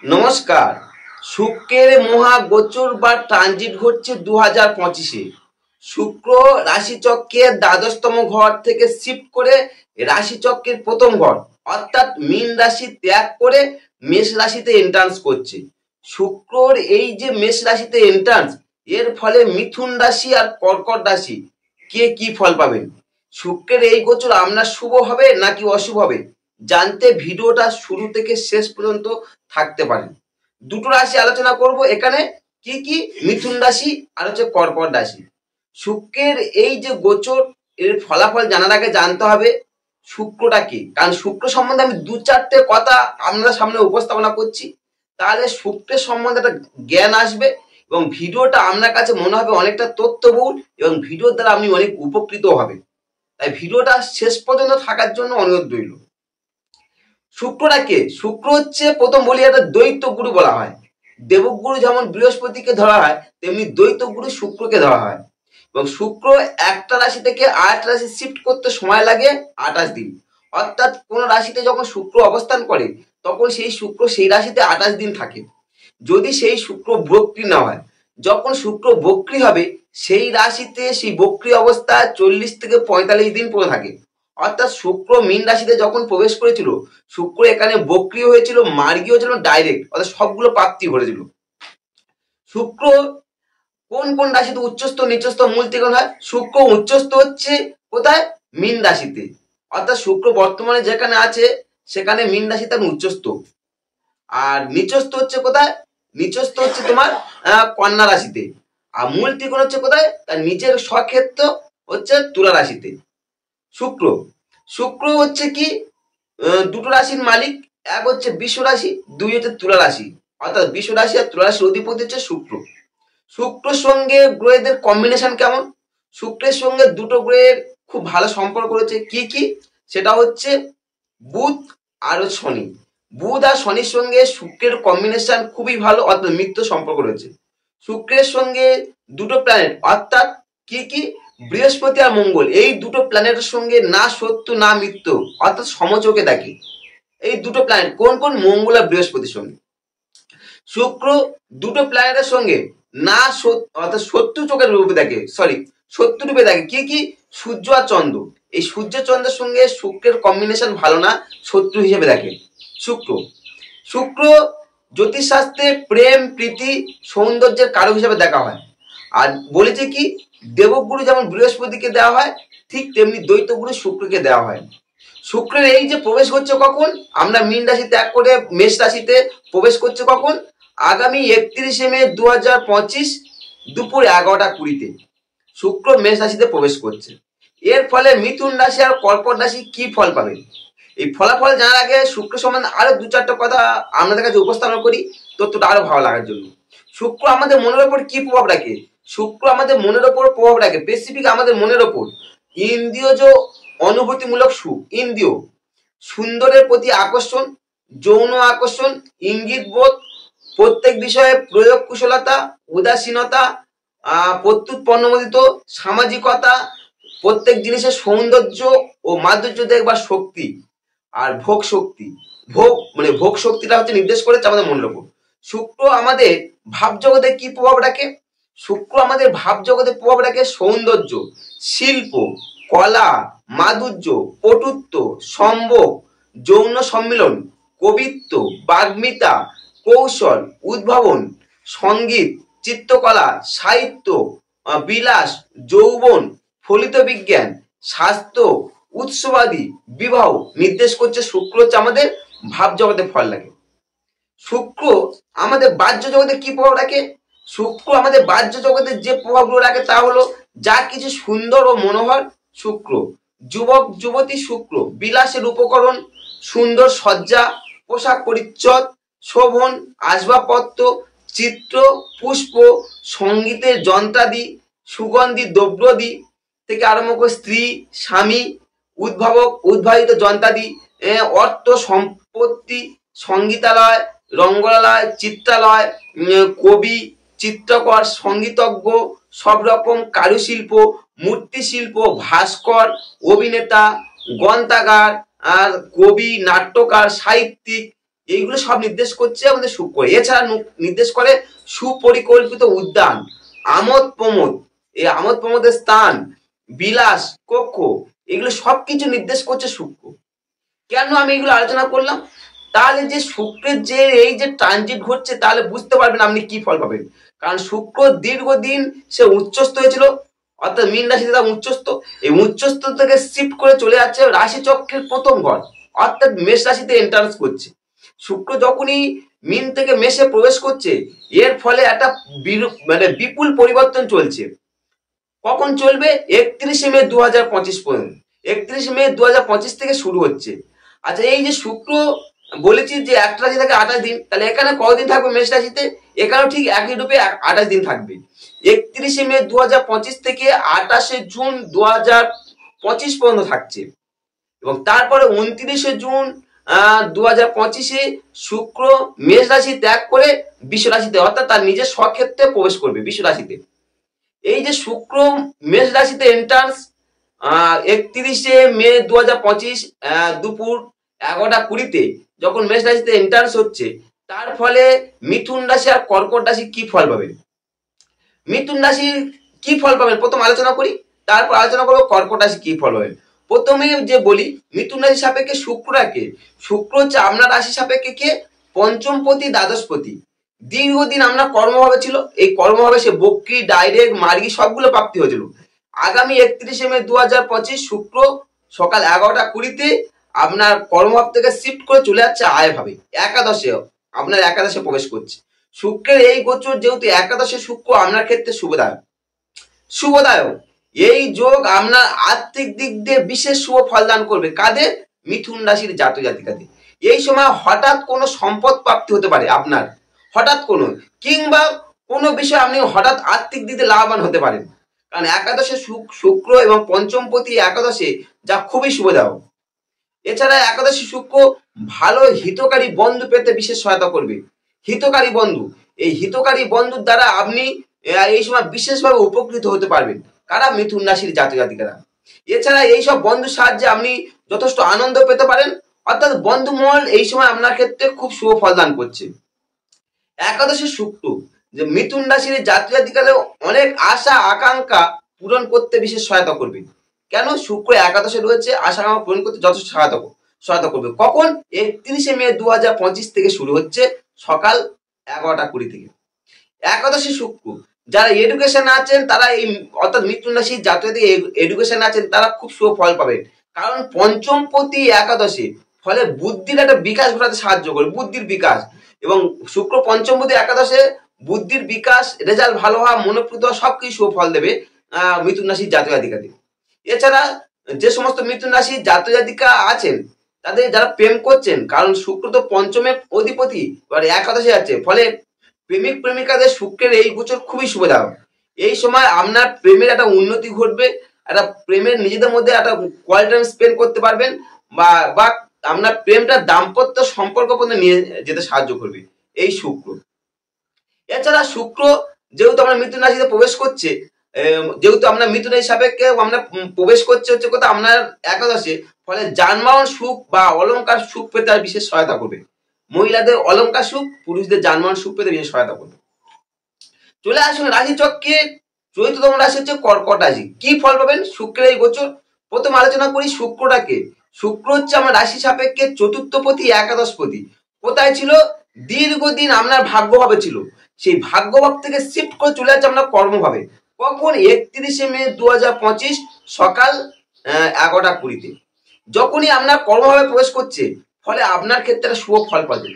নমস্কার। শুক্রের মহাগোচর বা ট্রানজিট ঘটছে 2025-এ। শুক্র রাশিচক্রের দ্বাদশতম ঘর থেকে শিফট করে রাশিচক্রের প্রথম ঘর অর্থাৎ মীন রাশি ত্যাগ করে মেষ রাশিতে এন্ট্রান্স করছে। শুক্রর এই যে মেষ রাশিতে এন্ট্রান্স, এর ফলে মিথুন রাশি আর কর্কট রাশি কে কি ফল পাবেন, শুক্রের এই গোচর আপনার শুভ হবে নাকি অশুভ হবে জানতে ভিডিওটা শুরু থেকে শেষ পর্যন্ত থাকতে পারেন। দুটো রাশি আলোচনা করব এখানে, কি কি, মিথুন রাশি আর হচ্ছে কর্কট রাশি। শুক্রের এই যে গোচর, এর ফলাফল জানার আগে জানতে হবে শুক্রটা কি, কারণ শুক্র সম্বন্ধে আমি দু চারটে কথা আপনাদের সামনে উপস্থাপনা করছি, তাহলে শুক্রের সম্বন্ধে একটা জ্ঞান আসবে এবং ভিডিওটা আপনার কাছে মনে হবে অনেকটা তথ্যবহুল এবং ভিডিওর দ্বারা আপনি অনেক উপকৃত হবেন। তাই ভিডিওটা শেষ পর্যন্ত থাকার জন্য অনুরোধ রইল। শুক্রটা কে? শুক্র হচ্ছে, প্রথম বলি, একটা দ্বৈত গুরু বলা হয়। দেবগুরু যেমন বৃহস্পতিকে ধরা হয়, তেমনি দ্বৈত গুরু শুক্রকে ধরা হয়। এবং শুক্র একটা রাশি থেকে আরেকটা রাশি শিফট করতে সময় লাগে 28 দিন। অর্থাৎ কোন রাশিতে যখন শুক্র অবস্থান করে তখন সেই শুক্র সেই রাশিতে 28 দিন থাকে, যদি সেই শুক্র বক্রী না হয়। যখন শুক্র বক্রী হবে সেই রাশিতে সেই বক্রী অবস্থায় 40 থেকে 45 দিন পড়ে থাকে। অর্থাৎ শুক্র মীন রাশিতে যখন প্রবেশ করেছিল, শুক্র এখানে বক্রী হয়েছিল, মার্গী হয়েছিল ডাইরেক্ট, অর্থাৎ সবগুলো প্রাপ্তি ঘটেছিল। শুক্র কোন কোন রাশিতে উচ্চস্থ নিচস্থ মূল ত্রিকোণ হয়? শুক্র উচ্চস্থ হচ্ছে কোথায়? মীন রাশিতে। অর্থাৎ শুক্র বর্তমানে যেখানে আছে সেখানে মীন রাশিতে উচ্চস্থ। আর নিচস্থ হচ্ছে কোথায়? নিচস্থ হচ্ছে তোমার কন্যা রাশিতে। আর মূল ত্রিকোণ হচ্ছে কোথায়? তার নিজের স্বক্ষেত্র হচ্ছে তুলা রাশিতে। শুক্র শুক্র হচ্ছে কি, দুটো রাশির মালিক। এক হচ্ছে বৃষ রাশি, দুই হচ্ছে তুলা রাশি। অর্থাৎ বৃষ রাশি আর তুলা রাশির অধিপতি হচ্ছে শুক্র। শুক্রের সঙ্গে গ্রহদের কম্বিনেশন কেমন? শুক্রের সঙ্গে দুটো গ্রহের খুব ভালো সম্পর্ক রয়েছে। কি কি? সেটা হচ্ছে বুধ আর শনি। বুধ আর শনির সঙ্গে শুক্রের কম্বিনেশন খুবই ভালো, অর্থাৎ মিত্র সম্পর্ক রয়েছে। শুক্রের সঙ্গে দুটো প্ল্যানেট, অর্থাৎ কি কি, বৃহস্পতি আর মঙ্গল, এই দুটো প্ল্যানেটের সঙ্গে না শত্রু না মিত্র, অর্থাৎ সমচোখে দেখে। এই দুটো প্ল্যানেট কোন কোন? মঙ্গল আর বৃহস্পতির সঙ্গে। শুক্র দুটো প্ল্যানেটের সঙ্গে না অর্থাৎ শত্রু চোখের রূপে দেখে, শত্রু রূপে দেখে। কি কি? সূর্য আর চন্দ্র। এই সূর্য চন্দ্রের সঙ্গে শুক্রের কম্বিনেশন ভালো না, শত্রু হিসেবে দেখে শুক্র। শুক্র জ্যোতিষশাস্ত্রে প্রেম, প্রীতি, সৌন্দর্যের কারক হিসেবে দেখা হয়। আর বলেছে কি, দেবগুরু যেমন বৃহস্পতিকে দেওয়া হয়, ঠিক তেমনি দ্বৈত গুরু শুক্রকে দেওয়া হয়। শুক্রের এই যে প্রবেশ করছে কখন, আমরা মীন রাশি ত্যাগ করে মেষ রাশিতে প্রবেশ করছে কখন? আগামী 31শে মে 2025 দুপুর 11টা 20-তে শুক্র মেষ রাশিতে প্রবেশ করছে। এর ফলে মিথুন রাশি আর কর্কট রাশি কি ফল পাবে, এই ফলাফল জানার আগে শুক্র সম্বন্ধে আরো দু চারটা কথা আপনাদের কাছে উপস্থাপন করি, তথ্যটা আরো ভালো লাগার জন্য। শুক্র আমাদের মনের ওপর কি প্রভাব রাখে? শুক্র আমাদের মনের ওপর প্রভাব রাখে, স্পেসিফিক আমাদের মনের ওপর ইন্দ্রিয়জ অনুভূতিমূলক সুখ, ইন্দ্রিয়, সুন্দরের প্রতি আকর্ষণ, যৌন আকর্ষণ, ইঙ্গিত বোধ, প্রত্যেক বিষয়ে প্রয়োগ কুশলতা, উদাসীনতা, প্রত্যুৎপন্নমোদিত সামাজিকতা, প্রত্যেক জিনিসের সৌন্দর্য ও মাধুর্য দেখবার শক্তি, আর ভোগ শক্তি। ভোগ শক্তিটা হচ্ছে নির্দেশ করেছে আমাদের মনের ওপর। শুক্র আমাদের ভাব জগতে কি প্রভাব রাখে? শুক্র আমাদের ভাব জগতে প্রভাব রাখে সৌন্দর্য, শিল্প, কলা, মাধুর্য, পটুত্ব, সম্ভোগ, যৌন সম্মিলন, কবিত্ব, বাগ্মিতা, কৌশল, উদ্ভাবন, সঙ্গীত, চিত্রকলা, সাহিত্য, বিলাস, যৌবন, ফলিত বিজ্ঞান, স্বাস্থ্য, উৎসবাদী, বিবাহ নির্দেশ করছে। শুক্র হচ্ছে আমাদের ভাব জগতে ফল লাগে। শুক্র আমাদের বাহ্য জগতে কি প্রভাব রাখে? শুক্র আমাদের বাহ্য জগতে যে প্রভাবগুলো রাখে তা হলো যা কিছু সুন্দর ও মনোহর শুক্র, যুবক যুবতী শুক্র, বিলাসের উপকরণ, সুন্দর সজ্জা, পোশাক পরিচ্ছদ, শোভন, আসবাবপত্র, চিত্র, পুষ্প, সঙ্গীতের যন্ত্রাদি, সুগন্ধি দ্রব্যাদি থেকে আরম্ভ করে স্ত্রী, স্বামী, উদ্ভাবিত যন্ত্রাদি, অর্থ সম্পত্তি, সঙ্গীতালয়, রঙ্গলালয়, চিত্রালয়, কবি, চিত্রকর, সঙ্গীতজ্ঞ, সব রকম কারুশিল্প, মূর্তিশিল্প, ভাস্কর, অভিনেতা, গ্রন্থাগার, আর কবি, নাট্যকার, সাহিত্যিক, এইগুলো সব নির্দেশ করছে আমাদের শুক্র। এছাড়া নির্দেশ করে সুপরিকল্পিত উদ্যান, আমোদ প্রমোদ, এই আমোদ প্রমোদের স্থান, বিলাস কক্ষ, এগুলো সবকিছু নির্দেশ করছে শুক্র। কেন আমি এগুলো আলোচনা করলাম? তাহলে যে শুক্রের যে এই যে ট্রানজিট ঘটছে, তাহলে বুঝতে পারবেন আপনি কি ফল পাবেন। কারণ শুক্র দীর্ঘদিন সে উচ্চস্থ হয়েছিল, অর্থাৎ মীন রাশিতে তার উচ্চস্থ, এই উচ্চস্থ থেকে শিফট করে চলে যাচ্ছে রাশি চক্রের প্রথম ঘর, অর্থাৎ মেষ রাশিতে এন্টারেন্স করছে। শুক্র যখনই মীন থেকে মেষে প্রবেশ করছে, এর ফলে একটা মানে বিপুল পরিবর্তন চলছে। কখন চলবে? 31শে মে 2025 পর্যন্ত। 31শে মে 2025 থেকে শুরু হচ্ছে। আচ্ছা, এই যে শুক্র বলেছি যে একটা রাশি থাকে 28 দিন, তাহলে এখানে কতদিন থাকবে মেষ রাশিতে? এখানেও ঠিক একই রূপে 28 দিন থাকবে। 31শে মে 2025 থেকে 28শে জুন 2025 পর্যন্ত থাকছে, এবং তারপরে 29শে জুন 2025 শুক্র মেষ রাশি ত্যাগ করে বৃষ রাশিতে, অর্থাৎ তার নিজের স্বক্ষেত্রে প্রবেশ করবে বৃষ রাশিতে। এই যে শুক্র মেষ রাশিতে এন্ট্রান্স 31শে মে 2025 দুপুর 11টা 20-তে যখন মেষ রাশিতে এন্ট্রান্স হচ্ছে, তার ফলে মিথুন রাশি আর কর্কট রাশি কি ফল পাবেন। মিথুন রাশি কি ফল পাবেন প্রথম আলোচনা করি, তারপর আলোচনা করবো কর্কট রাশি কি ফল পাবেন। প্রথমে যে বলি, মিথুন রাশি সাপেক্ষে শুক্রকে, শুক্র হচ্ছে আপনার রাশি সাপেক্ষে কে? পঞ্চমপতি, দ্বাদশপতি। দীর্ঘদিন আপনার কর্মভাবে ছিল, এই কর্মভাবে সে বক্রি, ডাইরেক্ট, মার্গী সবগুলো প্রাপ্তি হয়েছিল। আগামী 31শে মে 2025 শুক্র সকাল 11টা 20-তে আপনার কর্মভাব থেকে শিফট করে চলে যাচ্ছে আয় ভাবে, একাদশে, আপনার একাদশে প্রবেশ করছে। শুক্রের এই গোচর যেহেতু একাদশে শুক্র আপনার ক্ষেত্রে শুভদায়ক, এই যোগ আপনার আর্থিক দিক দিয়ে বিশেষ শুভ ফলদান করবে। কাদের? মিথুন রাশির জাতক জাতিকাদের। এই সময় হঠাৎ কোনো সম্পদ প্রাপ্তি হতে পারে আপনার, হঠাৎ কোনো, কিংবা কোনো বিষয়ে আপনি হঠাৎ আর্থিক দিক দিয়ে লাভবান হতে পারেন। কারণ একাদশে শুক্র এবং পঞ্চমপতি একাদশে, যা খুবই শুভদায়ক। এছাড়া একাদশী শুক্র ভালো হিতকারী বন্ধু পেতে বিশেষ সহায়তা করবে। হিতকারী বন্ধু, এই হিতকারী বন্ধুর দ্বারা আপনি এই সময় বিশেষভাবে উপকৃত হতে পারবেন। কারা? মিথুন রাশির জাতক জাতিকারা। এছাড়া এইসব বন্ধুর সাহায্যে আপনি যথেষ্ট আনন্দ পেতে পারেন, অর্থাৎ বন্ধু মহল এই সময় আপনার ক্ষেত্রে খুব শুভ ফলদান করছে। একাদশী শুক্র যে মিথুন রাশির জাতক জাতিকাদের অনেক আশা আকাঙ্ক্ষা পূরণ করতে বিশেষ সহায়তা করবে। কেন? শুক্র একাদশে রয়েছে, আশা আকাঙ্ক্ষা পূরণ করতে যথেষ্ট সহায়তা করবে। কখন? 31শে মে 2025 থেকে শুরু হচ্ছে সকাল 11টা 20 থেকে। একাদশী শুক্র যারা এডুকেশন আছেন, তারা এই অর্থাৎ মিথুন রাশির জাতক জাতিকা এডুকেশন আছেন, তারা খুব শুভ ফল পাবেন। কারণ পঞ্চমপতি একাদশে, ফলে বুদ্ধির একটা বিকাশ ঘটাতে সাহায্য করবে, বুদ্ধির বিকাশ। এবং শুক্র পঞ্চমপতি একাদশে বুদ্ধির বিকাশ, রেজাল্ট ভালো হওয়া, মনোপ্রীত হওয়া, সবকিছু শুভ ফল দেবে মিথুন রাশির জাতক জাতিকাদের। এছাড়া যে সমস্ত মিথুন রাশির জাতক জাতিকা আছেন, তাদের যারা প্রেম করছেন, কারণ শুক্র তো পঞ্চমের অধিপতি, এবার একাদশে আছে, ফলে প্রেমিক প্রেমিকাদের শুক্রের এই গোচর খুবই শুভদায়ক। এই সময় আপনার প্রেমের একটা উন্নতি ঘটবে, একটা প্রেমের নিজেদের মধ্যে একটা কোয়ালিটি টাইম স্পেন্ড করতে পারবেন, বা আপনার প্রেমটা দাম্পত্য সম্পর্ক পর্যন্ত নিয়ে যেতে সাহায্য করবে এই শুক্র। এছাড়া শুক্র যেহেতু আমরা মিথুন রাশিতে প্রবেশ করছে, যেহেতু আমরা মিথুন রাশি সাপেক্ষে আমরা প্রবেশ করছে হচ্ছে কোথাও আপনার একাদশে, ফলে যানবাহন সুখ বা অলংকার সুখ পেতে আর বিশেষ সহায়তা করবে। মহিলাদের অলংকার সুখ, পুরুষদের যানবাহন সুখ পেতে বিশেষ সহায়তা করবে। চলে আসুন রাশি চক্রে, চতুর্থতম রাশি হচ্ছে কর্কট রাশি। কি ফল পাবেন শুক্রের এই গোচর? প্রথম আলোচনা করি শুক্রটাকে। শুক্র হচ্ছে আমার রাশি সাপেক্ষে চতুর্থপতি, একাদশপতি। কোথায় ছিল? দীর্ঘদিন আপনার ভাগ্যভাবে ছিল, সেই ভাগ্যভাব থেকে শিফট করে চলে যাচ্ছে আপনার কর্মভাবে। কখন? 31শে মে 2025 সকাল 11টা 20-তে। যখনই আপনার কর্মভাবে প্রবেশ করছে, ফলে আপনার ক্ষেত্রে শুভ ফল পাবে।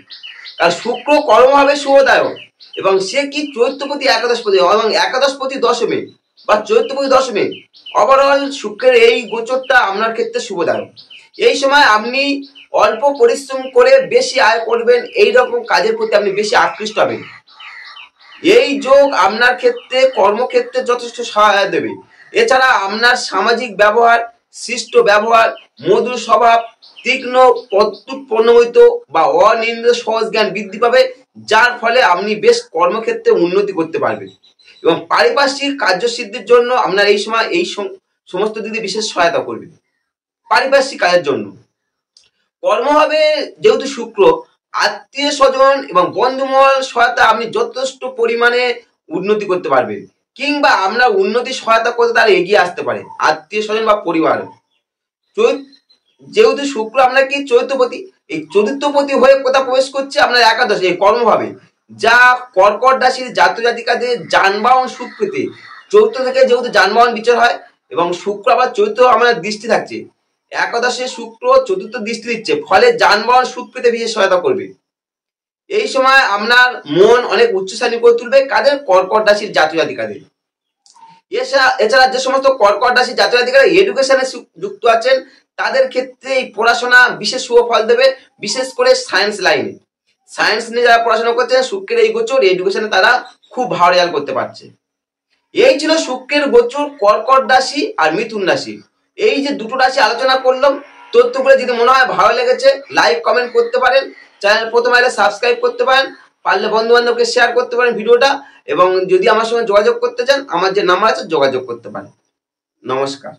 আর শুক্র কর্মভাবে শুভদায়ক, এবং সে কি? চৈত্রপতি একাদশপতি, এবং একাদশপতি দশমে বা চৈত্রপতি দশমে। ওভারঅল শুক্রের এই গোচরটা আপনার ক্ষেত্রে শুভদায়ক। এই সময় আপনি অল্প পরিশ্রম করে বেশি আয় করবেন, এই রকম কাজের প্রতি আপনি বেশি আকৃষ্ট হবেন। এই যোগ আপনার ক্ষেত্রে কর্মক্ষেত্রে যথেষ্ট সহায়তা দেবে। এছাড়া আপনার সামাজিক ব্যবহার, শিষ্ট ব্যবহার, মধুর স্বভাব, তীক্ষ্ণ প্রত্যুৎপন্নহিত বা অনিন্দ্য সহজ জ্ঞান বৃদ্ধি পাবে, যার ফলে আপনি বেশ কর্মক্ষেত্রে উন্নতি করতে পারবেন। এবং পারিপার্শ্বিক কার্যসিদ্ধির জন্য আপনার এই সময় এই সমস্ত দিকে বিশেষ সহায়তা করবে। পারিপার্শ্বিক কাজের জন্য কর্মভাবে যেহেতু শুক্র, আত্মীয় স্বজন এবং বন্ধুমহল সহায়তা আপনি যথেষ্ট পরিমাণে উন্নতি করতে পারবেন, কিংবা আমরা উন্নতি সহায়তা করতে তারা এগিয়ে আসতে পারে আত্মীয় স্বজন বা পরিবার। যেহেতু শুক্র আপনার কি চৈত্রপতি, এই চতুর্থপতি হয়ে কোথাও প্রবেশ করছে আপনার একাদশ এই কর্মভাবে, যা কর্কট রাশির জাতক জাতিকাদের যানবাহন সুখ পেতে, চৌদ্দ থেকে যেহেতু যানবাহন বিচার হয় এবং শুক্র আবার চৈত্র আমাদের দৃষ্টি থাকছে, একাদশে শুক্র চতুর্থ দৃষ্টি দিচ্ছে, ফলে যানবাহন সুখ পেতে বিশেষ সহায়তা করবে। এই সময় আপনার মন অনেক উচ্চশ্রেণী করে তুলবে কাদের? কর্কট রাশির জাতক জাতিকাদের। এছাড়া যে সমস্ত কর্কট রাশির জাতক জাতিকারা এডুকেশনে যুক্ত আছেন তাদের ক্ষেত্রে এই পড়াশোনা বিশেষ সুফল দেবে, বিশেষ করে সায়েন্স লাইনে। সায়েন্স নিয়ে যারা পড়াশোনা করছেন শুক্রের এই গোচর এডুকেশনে তারা খুব ভালো রেজাল্ট করতে পারছে। এই ছিল শুক্রের গোচর কর্কট রাশি আর মিথুন রাশি। এই যে দুটো রাশি আলোচনা করলাম, তথ্যগুলো যদি মনে হয় ভালো লেগেছে লাইক কমেন্ট করতে পারেন, চ্যানেল প্রথমে এলে সাবস্ক্রাইব করতে পারেন, পারলে বন্ধু বান্ধবকে শেয়ার করতে পারেন ভিডিওটা, এবং যদি আমার সঙ্গে যোগাযোগ করতে চান আমার যে নাম্বার আছে যোগাযোগ করতে পারেন। নমস্কার।